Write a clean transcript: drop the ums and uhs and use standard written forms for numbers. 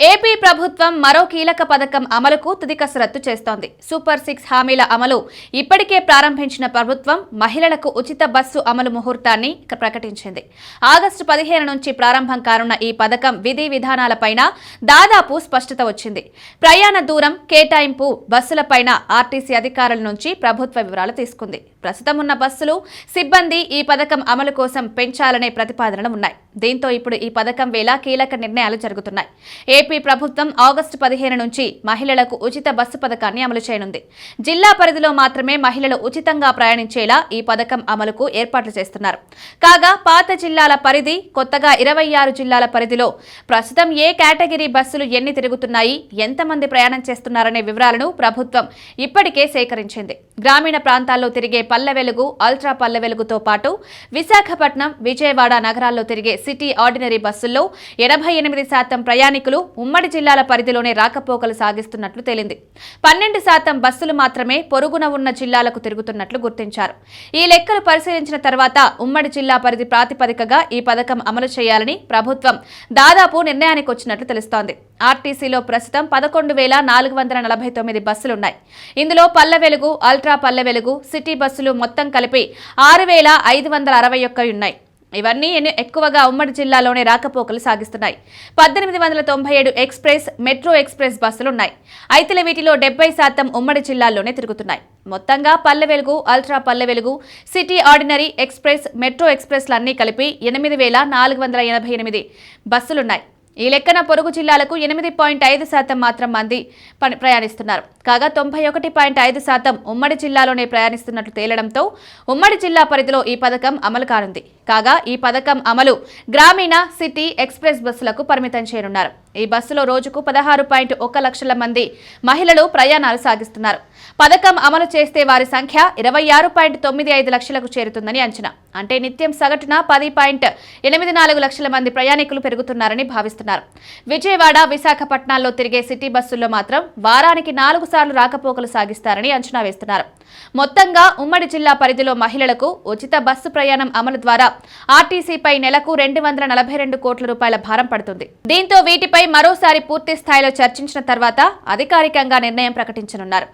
AP ప్రభుత్వం మరో కీలక పథకం అమలుకు తుది కసరత్తు చేస్తోంది. సూపర్ 6 హామీల అమలు ఇప్పటికే ప్రారంభించిన ప్రభుత్వం మహిళలకు ఉచిత బస్సు అమలు ముహూర్తాన్ని ప్రకటించింది. ఆగస్టు 15 నుంచి ప్రారంభం కానున్న ఈ పథకం విధి విధానాలపైన దాదాపు స్పష్టత వచ్చింది. ప్రయాణ దూరం, కేటాయింపు, బస్సులపైన ఆర్టీసీ అధికారుల నుంచి ప్రభుత్వ వివరాలు తీసుకుంది. ప్రస్తుతం ఉన్న బస్సులు, సిబ్బంది ఈ పథకం అమలు కోసం పెంచాలనే ప్రతిపాదనలు ఉన్నాయి. దీంతో ఇప్పుడు ఈ పథకం వేళ కీలక నిర్ణయాలు జరుగుతున్నాయి. ఏపీ ప్రభుత్వం ఆగస్టు 15 నుంచి మహిళలకు ఉచిత బస్సు పథకాన్ని అమలు చేయనుంది. జిల్లా పరిధిలో మాత్రమే మహిళలు ఉచితంగా ప్రయాణించేలా ఈ పథకం అమలుకు ఏర్పాట్లు చేస్తున్నారు. కాగా పాత జిల్లాల పరిధి, కొత్తగా 26 జిల్లాల పరిధిలో ప్రస్తుతం ఏ కేటగిరీ బస్సులు ఎన్ని తిరుగుతున్నాయి, ఎంతమంది ప్రయాణం చేస్తున్నారనే వివరాలను ప్రభుత్వం ఇప్పటికే సేకరించింది. గ్రామీణ ప్రాంతాల్లో తిరిగే పల్లె వెలుగు, అల్ట్రా పల్లె వెలుగుతో పాటు విశాఖపట్నం, విజయవాడ నగరాల్లో తిరిగే సిటీ ఆర్డినరీ బస్సుల్లో 88% ప్రయాణికులు ఉమ్మడి జిల్లాల పరిధిలోనే రాకపోకలు సాగిస్తున్నట్లు తేలింది. 12% బస్సులు మాత్రమే పొరుగున ఉన్న జిల్లాలకు తిరుగుతున్నట్లు గుర్తించారు. ఈ లెక్కలు పరిశీలించిన తర్వాత ఉమ్మడి జిల్లా పరిధి ప్రాతిపదికగా ఈ పథకం అమలు చేయాలని ప్రభుత్వం దాదాపు నిర్ణయానికి వచ్చినట్లు తెలుస్తోంది. ఆర్టీసీలో ప్రస్తుతం 11,449 బస్సులున్నాయి. ఇందులో పల్లె వెలుగు, అల్ట్రా పల్లె వెలుగు, సిటీ బస్సులు మొత్తం కలిపి 6,561 ఉన్నాయి. ఇవన్నీ ఎక్కువగా ఉమ్మడి జిల్లాలోనే రాకపోకలు సాగిస్తున్నాయి. 1897 ఎక్స్ప్రెస్, మెట్రో ఎక్స్ప్రెస్ బస్సులున్నాయి. అయితే వీటిలో 70% ఉమ్మడి జిల్లాల్లోనే తిరుగుతున్నాయి. మొత్తంగా Palle Velugu, ultra Palle Velugu, city ordinary, express, metro ఎక్స్ప్రెస్లన్నీ కలిపి 8,488 బస్సులున్నాయి. ఈ లెక్కన పొరుగు జిల్లాలకు 8.5% మాత్రం మంది ప్రయాణిస్తున్నారు. కాగా 91.5% ఉమ్మడి జిల్లాలోనే ప్రయాణిస్తున్నట్లు తేలడంతో ఉమ్మడి జిల్లా పరిధిలో ఈ పథకం అమలు కానుంది. కాగా ఈ పథకం అమలు గ్రామీణ, సిటీ, ఎక్స్ప్రెస్ బస్సులకు పరిమితం చేయనున్నారు. ఈ బస్సులో రోజుకు 16.1 లక్షల మంది మహిళలు ప్రయాణాలు సాగిస్తున్నారు. పథకం అమలు చేస్తే వారి సంఖ్య 26.95 లక్షలకు చేరుతుందని అంచనా. అంటే నిత్యం సగటున 10.84 లక్షల మంది ప్రయాణికులు పెరుగుతున్నారని భావిస్తున్నారు. విజయవాడ, విశాఖపట్నాల్లో తిరిగే సిటీ బస్సుల్లో మాత్రం వారానికి 4 సార్లు రాకపోకలు సాగిస్తారని అంచనా వేస్తున్నారు. మొత్తంగా ఉమ్మడి జిల్లా పరిధిలో మహిళలకు ఉచిత బస్సు ప్రయాణం అమలు ద్వారా ఆర్టీసీపై నెలకు 242 కోట్ల రూపాయల భారం పడుతుంది. దీంతో వీటిపై మరోసారి పూర్తి స్థాయిలో చర్చించిన తర్వాత అధికారికంగా నిర్ణయం ప్రకటించనున్నారు.